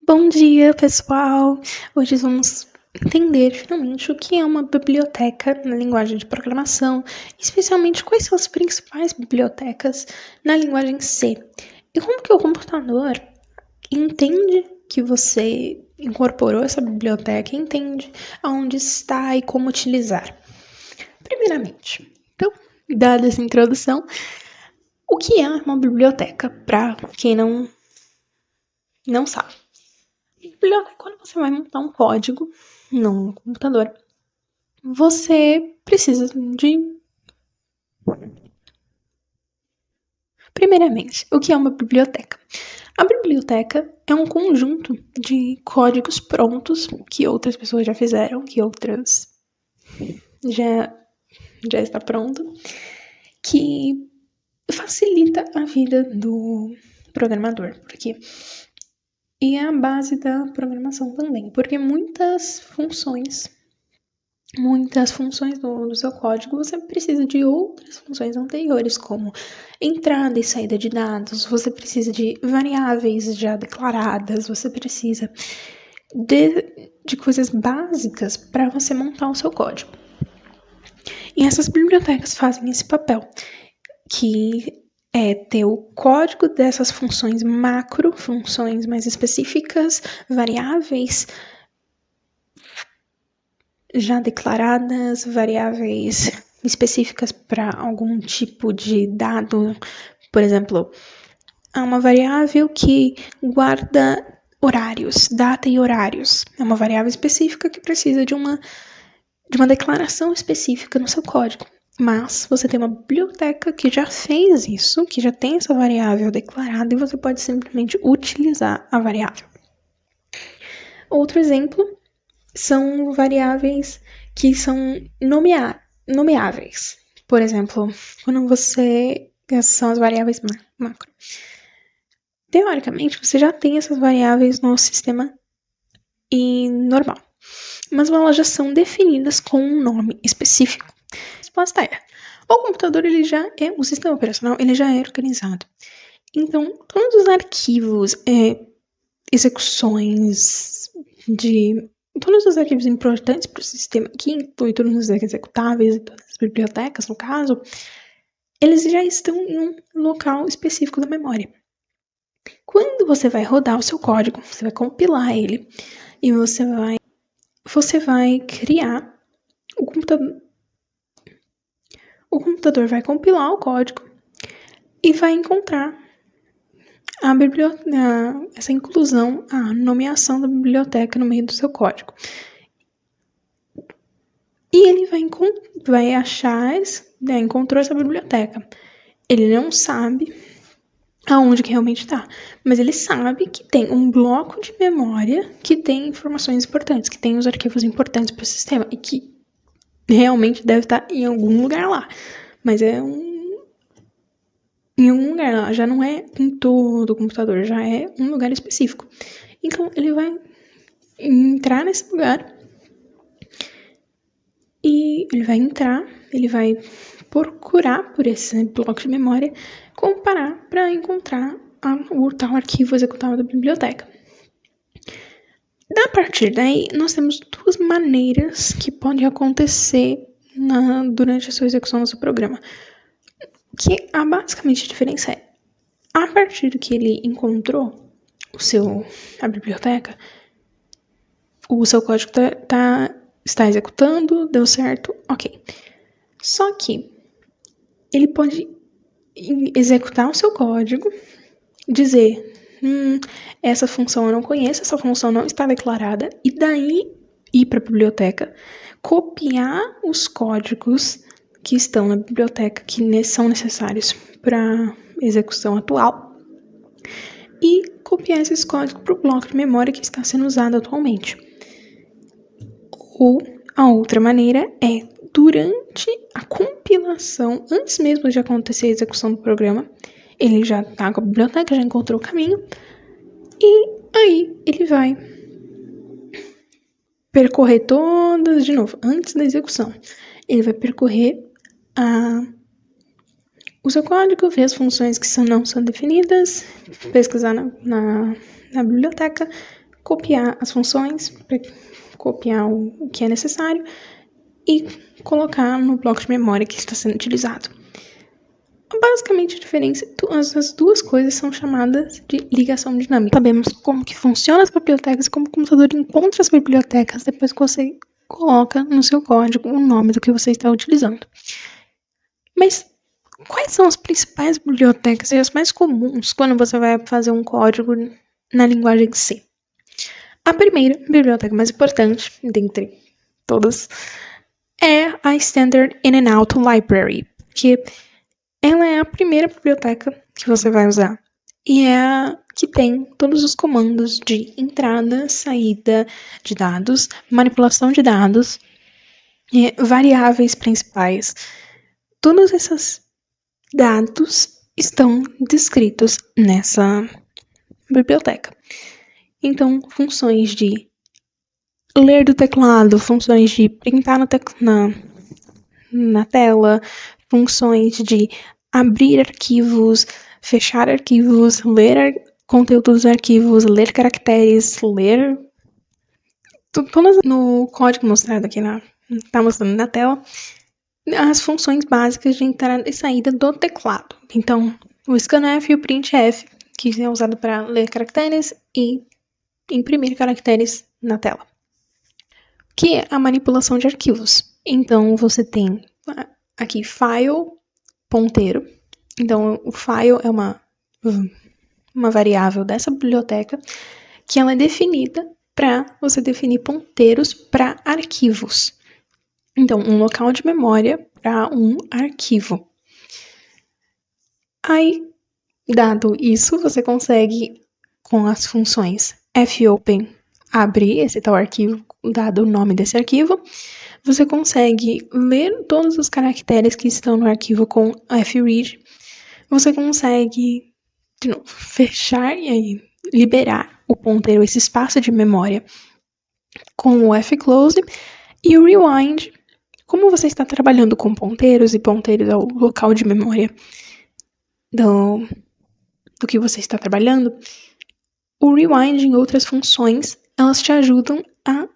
Bom dia, pessoal! Hoje vamos entender finalmente o que é uma biblioteca na linguagem de programação, especialmente quais são as principais bibliotecas na linguagem C. E como que o computador entende que você incorporou essa biblioteca e entende aonde está e como utilizar. Primeiramente, então, dada essa introdução, o que é uma biblioteca, para quem não sabe? Biblioteca, quando você vai montar um código no computador, você precisa de... Primeiramente, o que é uma biblioteca? A biblioteca é um conjunto de códigos prontos que outras pessoas já fizeram, que outras já está pronto, que facilita a vida do programador. Porque e é a base da programação também, porque muitas funções do seu código, você precisa de outras funções anteriores, como entrada e saída de dados, você precisa de variáveis já declaradas, você precisa de coisas básicas para você montar o seu código. E essas bibliotecas fazem esse papel, que é ter o código dessas funções macro, funções mais específicas, variáveis já declaradas, variáveis específicas para algum tipo de dado. Por exemplo, há uma variável que guarda horários, data e horários. É uma variável específica que precisa de uma declaração específica no seu código. Mas você tem uma biblioteca que já fez isso, que já tem essa variável declarada e você pode simplesmente utilizar a variável. Outro exemplo são variáveis que são nomeáveis. Por exemplo, quando essas são as variáveis macro. Teoricamente, você já tem essas variáveis no sistema normal, mas elas já são definidas com um nome específico. A resposta é: o computador, o sistema operacional, ele já é organizado. Então, todos os arquivos, execuções todos os arquivos importantes para o sistema, que inclui todos os executáveis e todas as bibliotecas, no caso, eles já estão em um local específico da memória. Quando você vai rodar o seu código, você vai compilar ele e você vai criar o computador. O computador vai compilar o código e vai encontrar essa inclusão, a nomeação da biblioteca no meio do seu código. E ele vai achar, encontrou essa biblioteca. Ele não sabe aonde que realmente está, mas ele sabe que tem um bloco de memória que tem informações importantes, que tem os arquivos importantes para o sistema e que realmente deve estar em algum lugar lá. Mas em um lugar lá, já não é em todo o computador, já é um lugar específico. Então ele vai entrar nesse lugar e ele vai procurar por esse bloco de memória, comparar para encontrar o tal arquivo executável da biblioteca. A partir daí, nós temos duas maneiras que podem acontecer durante a sua execução do seu programa. Que basicamente a diferença é, a partir do que ele encontrou a biblioteca, o seu código está executando, deu certo, ok. Só que ele pode executar o seu código, dizer, essa função eu não conheço, essa função não está declarada, e daí ir para a biblioteca, copiar os códigos que estão na biblioteca, que são necessários para execução atual, e copiar esses códigos para o bloco de memória que está sendo usado atualmente. Ou a outra maneira é, durante a compilação, antes mesmo de acontecer a execução do programa, ele já está com a biblioteca, já encontrou o caminho, e aí ele vai percorrer todas de novo, antes da execução. Ele vai percorrer o seu código, ver as funções que não são definidas, pesquisar na biblioteca, copiar as funções, para copiar o que é necessário e colocar no bloco de memória que está sendo utilizado. Basicamente, a diferença, as duas coisas são chamadas de ligação dinâmica. Sabemos como que funcionam as bibliotecas, como o computador encontra as bibliotecas depois que você coloca no seu código o nome do que você está utilizando. Mas quais são as principais bibliotecas e as mais comuns quando você vai fazer um código na linguagem C? A primeira biblioteca mais importante, dentre todas, é a Standard In and Out Library, que ela é a primeira biblioteca que você vai usar e é a que tem todos os comandos de entrada, saída de dados, manipulação de dados e variáveis principais. Todos esses dados estão descritos nessa biblioteca. Então, funções de ler do teclado, funções de printar na tela, funções de abrir arquivos, fechar arquivos, ler conteúdo dos arquivos, ler caracteres, ler... Todas no código mostrado aqui tá mostrando na tela, as funções básicas de entrada e saída do teclado. Então, o scanf e o printf, que é usado para ler caracteres e imprimir caracteres na tela. Que é a manipulação de arquivos. Então, você tem aqui file, ponteiro. Então, o file é uma variável dessa biblioteca que ela é definida para você definir ponteiros para arquivos. Então, um local de memória para um arquivo. Aí, dado isso, você consegue, com as funções fopen, abrir esse tal arquivo, dado o nome desse arquivo. Você consegue ler todos os caracteres que estão no arquivo com fread. Você consegue, de novo, fechar e liberar o ponteiro, esse espaço de memória, com o fclose. E o rewind, como você está trabalhando com ponteiros, e ponteiros é o local de memória do que você está trabalhando, o rewind e outras funções, elas te ajudam a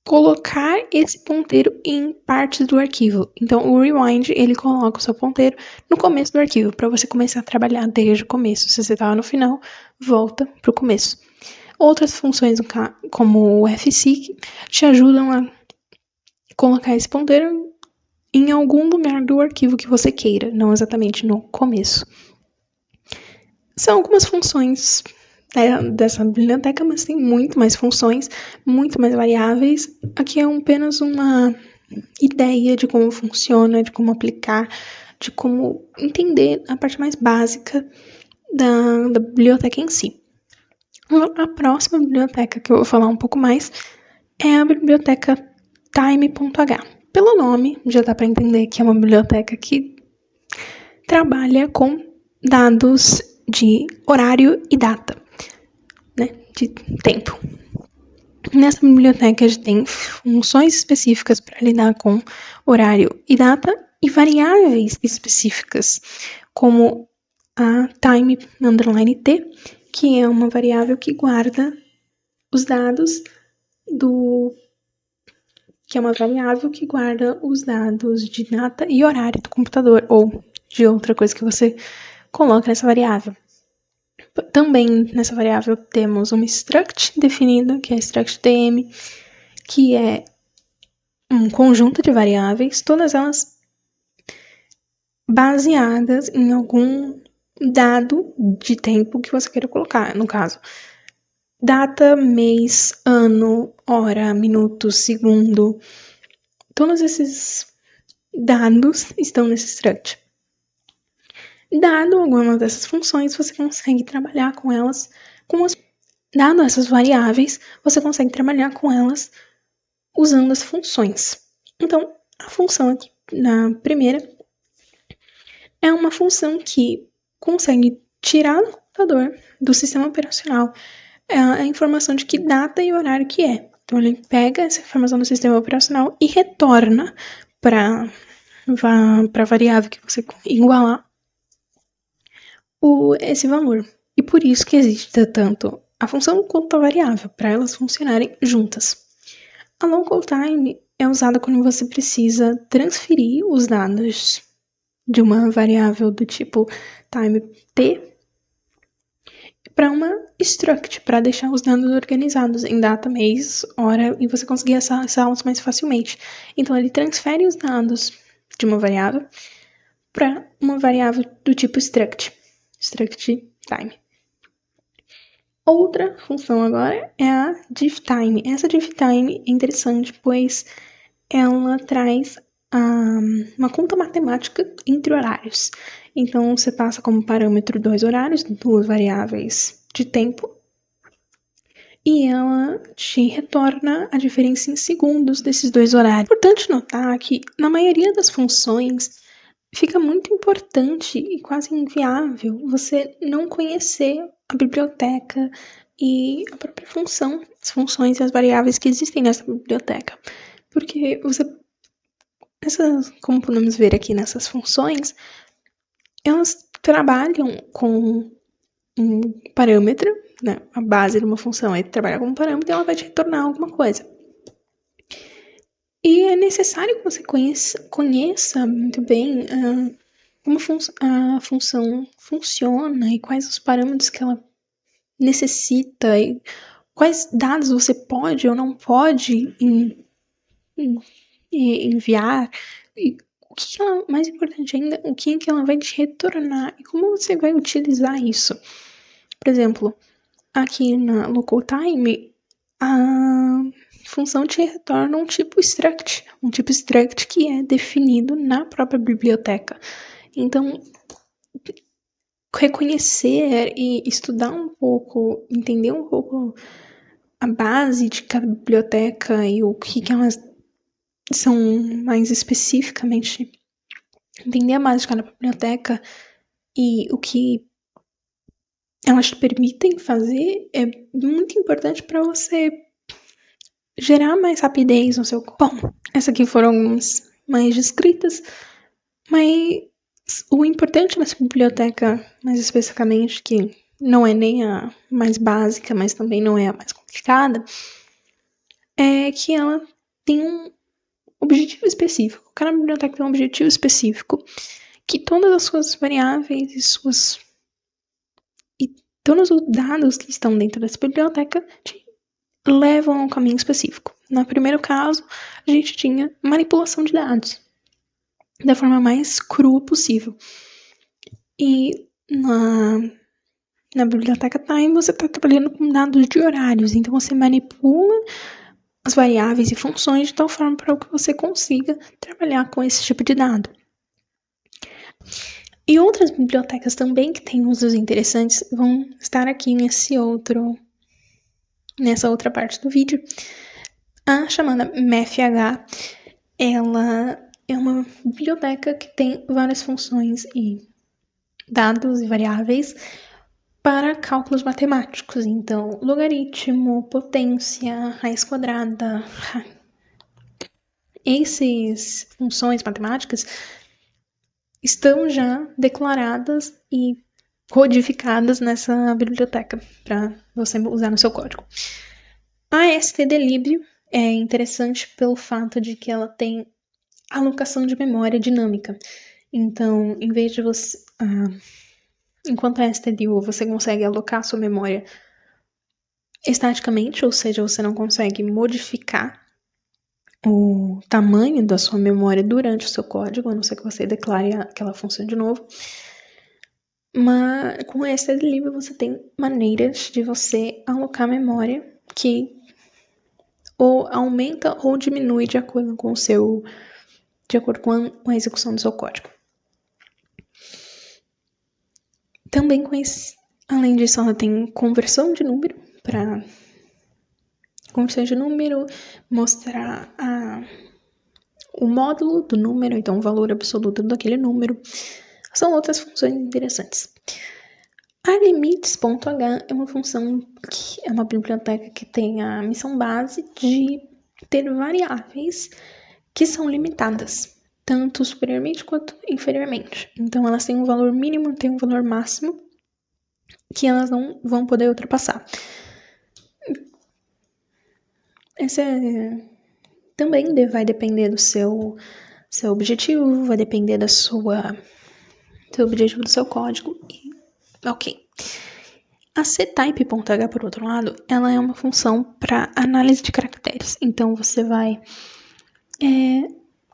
colocar esse ponteiro em partes do arquivo. Então, o rewind, ele coloca o seu ponteiro no começo do arquivo, para você começar a trabalhar desde o começo. Se você estava no final, volta para o começo. Outras funções, como o fseek, te ajudam a colocar esse ponteiro em algum lugar do arquivo que você queira, não exatamente no começo. São algumas funções dessa biblioteca, mas tem muito mais funções, muito mais variáveis. Aqui é apenas uma ideia de como funciona, de como aplicar, de como entender a parte mais básica da biblioteca em si. A próxima biblioteca que eu vou falar um pouco mais é a biblioteca time.h. Pelo nome, já dá para entender que é uma biblioteca que trabalha com dados de horário e data, né, de tempo. Nessa biblioteca a gente tem funções específicas para lidar com horário e data e variáveis específicas, como a time_t, que é uma variável que guarda os dados de data e horário do computador ou de outra coisa que você coloca nessa variável. Também nessa variável temos uma struct definida, que é struct_tm, que é um conjunto de variáveis, todas elas baseadas em algum dado de tempo que você queira colocar. No caso, data, mês, ano, hora, minuto, segundo. Todos esses dados estão nesse struct. Dado alguma dessas funções, você consegue trabalhar com elas, dado essas variáveis, você consegue trabalhar com elas usando as funções. Então, a função aqui, na primeira, é uma função que consegue tirar do computador, do sistema operacional, a informação de que data e horário que é. Então, ele pega essa informação do sistema operacional e retorna para a variável que você igualar esse valor. E por isso que existe tanto a função quanto a variável, para elas funcionarem juntas. A local time é usada quando você precisa transferir os dados de uma variável do tipo time t para uma struct, para deixar os dados organizados em data, mês, hora, e você conseguir acessá-los mais facilmente. Então, ele transfere os dados de uma variável para uma variável do tipo struct time. Outra função agora é a difftime. Essa difftime é interessante, pois ela traz uma conta matemática entre horários. Então, você passa como parâmetro 2 horários, 2 variáveis de tempo, e ela te retorna a diferença em segundos desses 2 horários. É importante notar que, na maioria das funções, fica muito importante e quase inviável você não conhecer a biblioteca e a própria função, as funções e as variáveis que existem nessa biblioteca. Porque como podemos ver aqui nessas funções, elas trabalham com um parâmetro, né? A base de uma função é trabalhar com um parâmetro e ela vai te retornar alguma coisa. E é necessário que você conheça muito bem como a função funciona e quais os parâmetros que ela necessita e quais dados você pode ou não pode enviar e o que ela, mais importante ainda, o que ela vai te retornar e como você vai utilizar isso. Por exemplo, aqui na local time, a função te retorna um tipo struct que é definido na própria biblioteca. Então, reconhecer e estudar um pouco, entender um pouco a base de cada biblioteca e o que elas são mais especificamente, entender a base de cada biblioteca e o que elas te permitem fazer é muito importante para você gerar mais rapidez no seu código. Bom, essas aqui foram algumas mais descritas, mas o importante nessa biblioteca, mais especificamente, que não é nem a mais básica, mas também não é a mais complicada, é que ela tem um objetivo específico. Cada biblioteca tem um objetivo específico, que todas as suas variáveis e todos os dados que estão dentro dessa biblioteca te levam a um caminho específico. No primeiro caso, a gente tinha manipulação de dados da forma mais crua possível. E na biblioteca Time você está trabalhando com dados de horários, então você manipula as variáveis e funções de tal forma para que você consiga trabalhar com esse tipo de dado. E outras bibliotecas também que têm usos interessantes vão estar aqui nessa outra parte do vídeo. A chamada MathH, ela é uma biblioteca que tem várias funções e dados e variáveis para cálculos matemáticos. Então, logaritmo, potência, raiz quadrada. Essas funções matemáticas estão já declaradas e codificadas nessa biblioteca para você usar no seu código. A stdlib é interessante pelo fato de que ela tem alocação de memória dinâmica. Então, em vez de você... enquanto a stdio você consegue alocar sua memória estaticamente, ou seja, você não consegue modificar o tamanho da sua memória durante o seu código, a não ser que você declare aquela função de novo. Mas com a stdlib você tem maneiras de você alocar memória que ou aumenta ou diminui de acordo com a execução do seu código. Também além disso, ela tem conversão de número para mostrar o módulo do número, então o valor absoluto daquele número. São outras funções interessantes. A limites.h é uma função que é uma biblioteca que tem a missão base de ter variáveis que são limitadas, tanto superiormente quanto inferiormente. Então, elas têm um valor mínimo e têm um valor máximo que elas não vão poder ultrapassar. Também vai depender do seu objetivo, vai depender do objetivo do seu código. Ok. A ctype.h, por outro lado, ela é uma função para análise de caracteres. Então, você vai...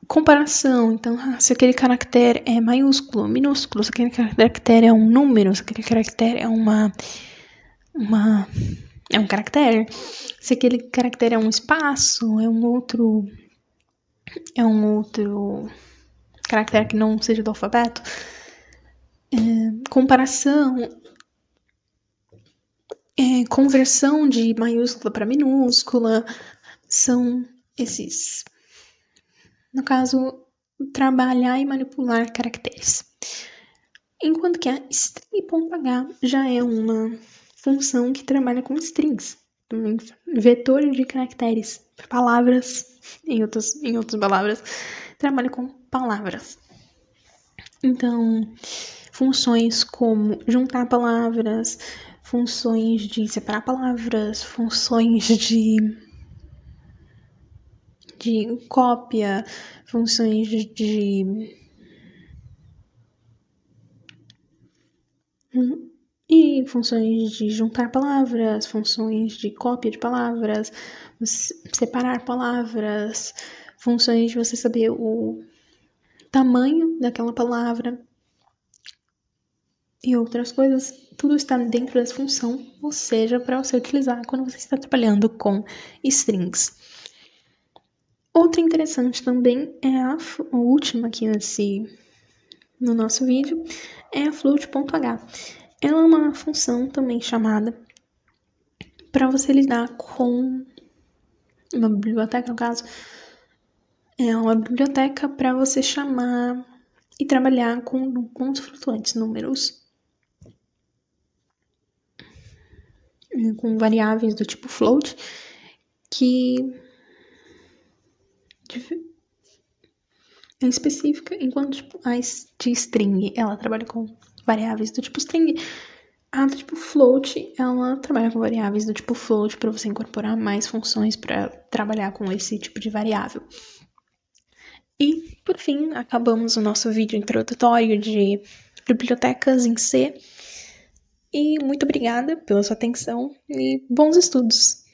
comparação. Então, se aquele caractere é maiúsculo, minúsculo, se aquele caractere é um número, se aquele caractere é é um caractere, se aquele caractere é um espaço, é um outro caractere que não seja do alfabeto. Comparação, conversão de maiúscula para minúscula, são esses. No caso, trabalhar e manipular caracteres. Enquanto que a string.h já é uma função que trabalha com strings, vetor de caracteres, palavras, em outras palavras, trabalha com palavras. Então, funções como juntar palavras, funções de separar palavras, funções de cópia, funções e funções de juntar palavras, funções de cópia de palavras, separar palavras, funções de você saber o tamanho daquela palavra e outras coisas, tudo está dentro dessa função, ou seja, para você utilizar quando você está trabalhando com strings. Outra interessante também é a última aqui no nosso vídeo, é a float.h. Ela é uma função também chamada para você lidar com uma biblioteca, no caso, é uma biblioteca para você chamar e trabalhar com pontos flutuantes, números, com variáveis do tipo float, que é específica, enquanto a de string, ela trabalha com variáveis do tipo string. A do tipo float, ela trabalha com variáveis do tipo float para você incorporar mais funções para trabalhar com esse tipo de variável. E, por fim, acabamos o nosso vídeo introdutório de bibliotecas em C. E muito obrigada pela sua atenção e bons estudos!